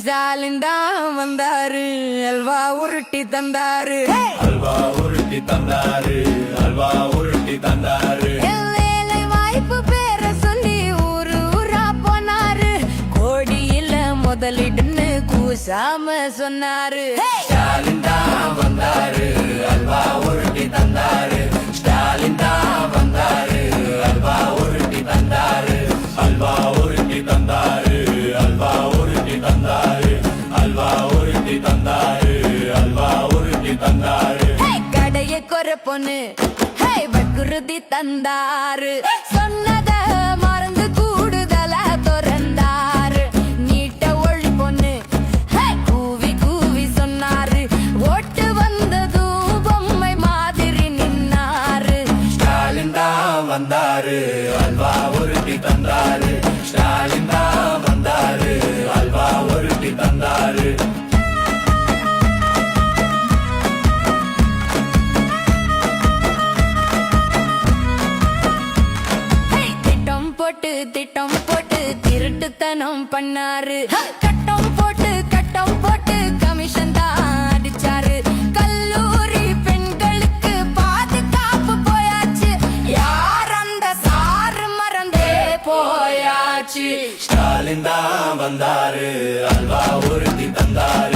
ஸ்டாலின் தான் வந்தாரு, அல்வா உருட்டி தந்தாரு, அல்வா உருட்டி தந்தாரு, அல்வா உருட்டி தந்தாரு. வேலை வாய்ப்பு பேர சொல்லி ஊரு ஊரா போனாரு, கோடியில முதலிடுன்னு கூசாம சொன்னாரு. ஸ்டாலின் தான் வந்தாரு, அல்வா உருட்டி தந்தாரு. ஸ்டாலின் தான் வந்தாரு, அல்வா உருட்டி தந்தாரு, அல்வா உருட்டி தந்தாரு, அல்வா உருட்டி தந்தாரு, அல்வா உருட்டி தந்தாரு, அல்வா உருட்டி தந்தாரு. கடைய கொர பொண்ணு வக்குறுதி தந்தாரு, சொன்னத மறந்து கூடுதலா திறந்தாரு. நீட்ட ஒளி பொண்ணு கூவி கூவி சொன்னாரு, ஓட்டு வந்ததும் பொம்மை மாதிரி நின்னாரு. ஸ்டாலின் தான் வந்தாரு, அல்வா உருட்டி தந்தாரு. ஸ்டாலின் தான் வந்தாரு, அல்வா உருட்டி தந்தாரு. திட்டம் போட்டு திருட்டுத்தனம் பண்ணாரு, கட்டம் போட்டு கமிஷன் தான் அடிச்சாரு. கல்லூரி பெண்களுக்கு பாதுகாப்பு போயாச்சு, யார் அந்த சாரு மறந்தே போயாச்சு. ஸ்டாலின் தான் வந்தாரு, அல்வா உருட்டி தந்தாரு.